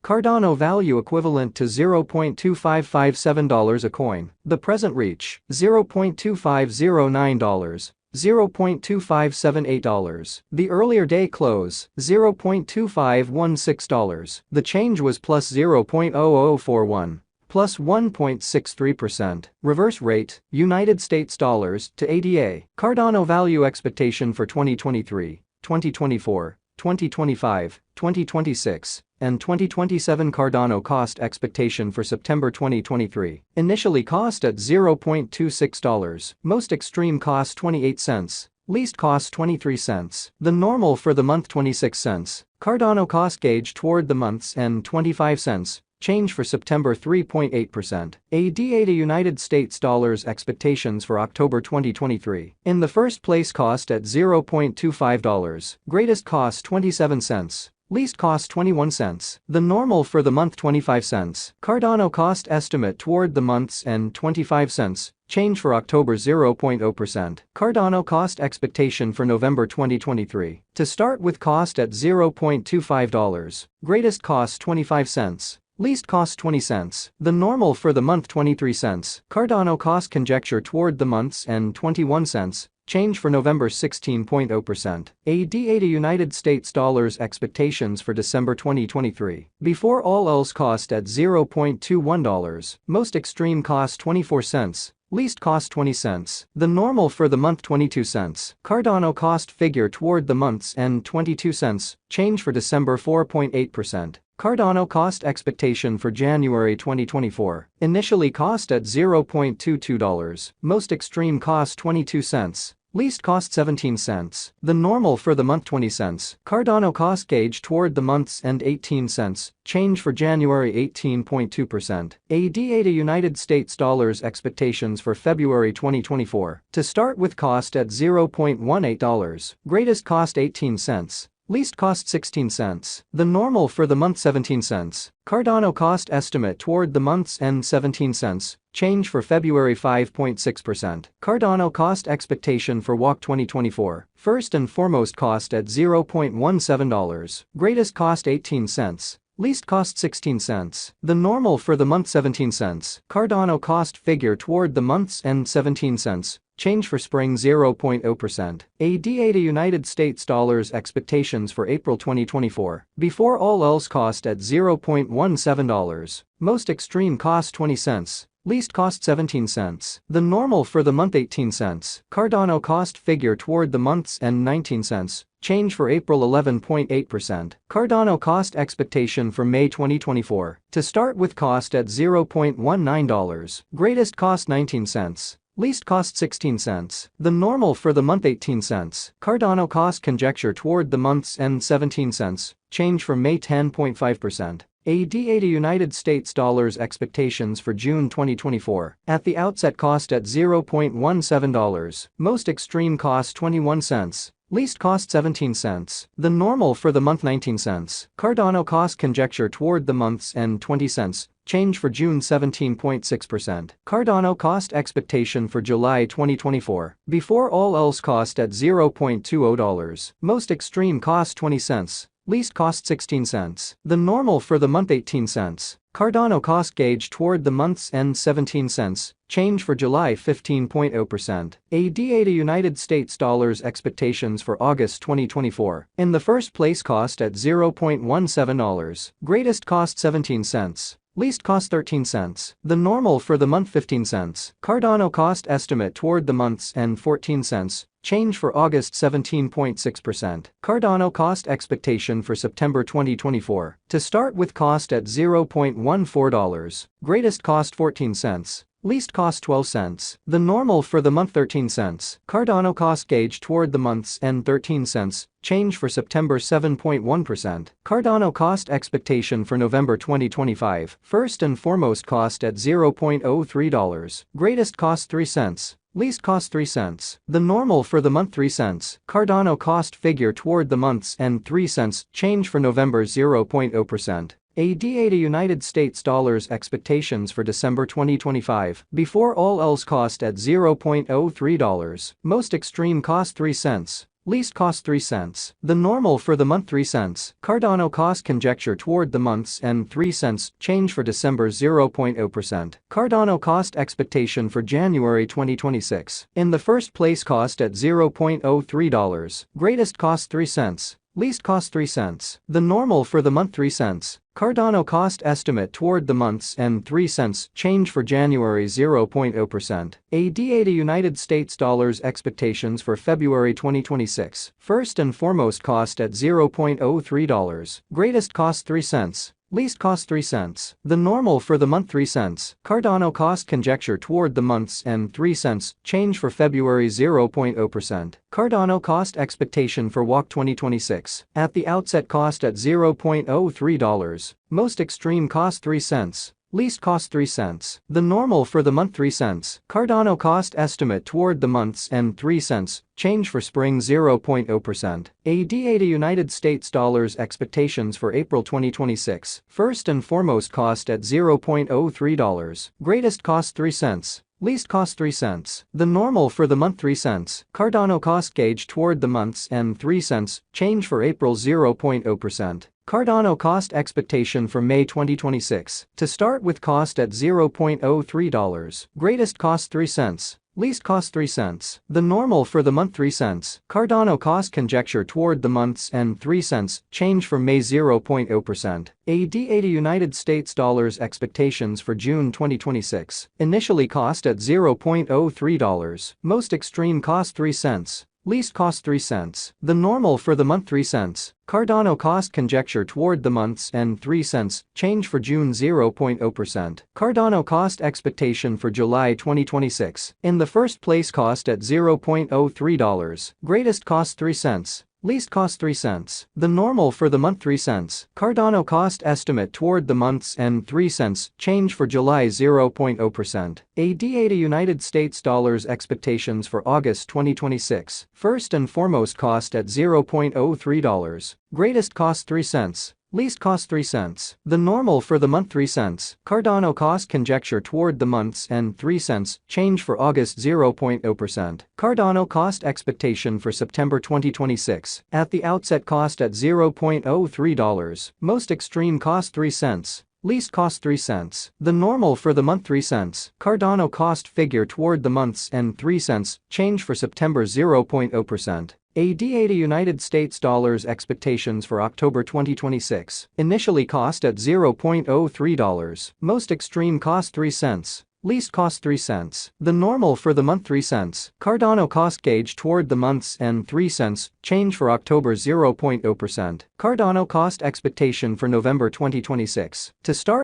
Cardano value equivalent to $0.2557 a coin. The present reach, $0.2509. $0.2578. The earlier day close, $0.2516. The change was plus 0.0041. Plus 1.63%. Reverse rate, United States dollars to ADA. Cardano value expectation for 2023, 2024, 2025, 2026, and 2027. Cardano cost expectation for September 2023. Initially cost at $0.26. Most extreme cost 28 cents. Least cost 23 cents. The normal for the month 26 cents. Cardano cost gauge toward the month's end 25 cents. Change for September 3.8%. ADA to United States dollars expectations for October 2023. In the first place cost at $0.25. Greatest cost 27 cents. Least cost 21 cents. The normal for the month 25 cents. Cardano cost estimate toward the month's end 25 cents. Change for October 0.0%. Cardano cost expectation for November 2023. To start with cost at $0.25. Greatest cost 25 cents. Least cost 20 cents. The normal for the month 23 cents. Cardano cost conjecture toward the month's end 21 cents. Change for November 16.0%. ADA to United States dollars expectations for December 2023. Before all else cost at $0.21. Most extreme cost 24 cents. Least cost 20 cents. The normal for the month 22 cents. Cardano cost figure toward the month's end 22 cents. Change for December 4.8%. Cardano cost expectation for January 2024. Initially cost at $0.22. Most extreme cost 22 cents. Least cost 17 cents. The normal for the month 20 cents. Cardano cost gauge toward the month's end 18 cents. Change for January 18.2%. ADA to United States dollars expectations for February 2024. To start with cost at $0.18. Greatest cost 18 cents. Least cost 16 cents. The normal for the month 17 cents. Cardano cost estimate toward the month's end 17 cents. Change for February 5.6%. Cardano cost expectation for WOC 2024. First and foremost cost at $0.17. Greatest cost 18 cents. Least cost 16 cents. The normal for the month 17 cents. Cardano cost figure toward the month's end 17 cents. Change for spring 0.0%. ADA to United States dollars expectations for April 2024. Before all else cost at $0.17. Most extreme cost 20 cents. Least cost 17 cents. The normal for the month 18 cents. Cardano cost figure toward the month's end 19 cents. Change for April 11.8%. Cardano cost expectation for May 2024. To start with cost at $0.19. Greatest cost 19 cents. Least cost 16 cents. The normal for the month 18 cents. Cardano cost conjecture toward the month's end 17 cents. Change for May 10.5%. ADA to United States dollars expectations for June 2024. At the outset cost at $0.17. Most extreme cost 21 cents. Least cost 17 cents. The normal for the month 19 cents. Cardano cost conjecture toward the month's end 20 cents. Change for June 17.6%. Cardano cost expectation for July 2024. Before all else cost at $0.20. Most extreme cost 20 cents. Least cost 16 cents. The normal for the month 18 cents. Cardano cost gauge toward the month's end 17 cents. Change for July 15.0%. ADA to United States dollars expectations for August 2024. In the first place cost at $0.17. Greatest cost 17 cents. Least cost 13 cents. The normal for the month 15 cents. Cardano cost estimate toward the month's end 14 cents. Change for August 17.6%. Cardano cost expectation for September 2024. To start with cost at $0.14. Greatest cost 14 cents. Least cost 12 cents. The normal for the month 13 cents. Cardano cost gauge toward the month's end 13 cents. Change for September 7.1%. Cardano cost expectation for November 2025. First and foremost cost at $0.03. Greatest cost 3 cents. Least cost 3 cents. The normal for the month 3 cents. Cardano cost figure toward the month's end 3 cents. Change for November 0.0%. ADA to United States dollars expectations for December 2025. Before all else cost at $0.03. Most extreme cost 3 cents. least cost 3 cents. The normal for the month 3 cents. Cardano cost conjecture toward the month's end 3 cents, change for December 0.0%. Cardano cost expectation for January 2026. In the first place, cost at $0.03, greatest cost 3 cents. Least cost 3 cents. The normal for the month 3 cents. Cardano cost estimate toward the month's end 3 cents, change for January 0.0%. ADA United States dollars expectations for February 2026. First and foremost, cost at $0.03, greatest cost 3 cents. Least cost 3 cents. The normal for the month 3 cents. Cardano cost conjecture toward the month's end 3 cents, change for February 0.0%. Cardano cost expectation for WOC 2026. At the outset, cost at $0.03. Most extreme cost 3 cents. Least cost 3 cents. The normal for the month 3 cents. Cardano cost estimate toward the month's end 3 cents, change for spring 0.0%. ADA United States dollars expectations for April 2026. First and foremost, cost at $0.03. Greatest cost 3 cents. Least cost 3 cents. The normal for the month 3 cents. Cardano cost gauge toward the month's end 3 cents, change for April 0.0%. Cardano cost expectation for May 2026. To start with, cost at $0.03. Greatest cost 3 cents. Least cost 3 cents. The normal for the month 3 cents. Cardano cost conjecture toward the month's end 3 cents, change for May 0.0%. ADA United States dollars expectations for June 2026. Initially cost at $0.03. Most extreme cost 3 cents. Least cost 3 cents. The normal for the month 3 cents. Cardano cost conjecture toward the month's end 3 cents, change for June 0.0%. Cardano cost expectation for July 2026. In the first place, cost at $0.03. Greatest cost 3 cents. Least cost 3 cents. The normal for the month 3 cents. Cardano cost estimate toward the month's end 3 cents, change for July 0.0%. ADA United States dollars expectations for August 2026. First and foremost, cost at $0.03. Greatest cost 3 cents. Least cost 3 cents. The normal for the month 3 cents. Cardano cost conjecture toward the month's end 3 cents, change for August 0.0%. Cardano cost expectation for September 2026. At the outset, cost at $0.03. Most extreme cost 3 cents. Least cost 3 cents. The normal for the month 3 cents. Cardano cost figure toward the month's end 3 cents, change for September 0.0%. ADA United States dollars expectations for October 2026. Initially cost at $0.03. Most extreme cost 3 cents. Least cost 3 cents. The normal for the month 3 cents. Cardano cost gauge toward the month's end 3 cents, change for October 0.0%. Cardano cost expectation for November 2026. To start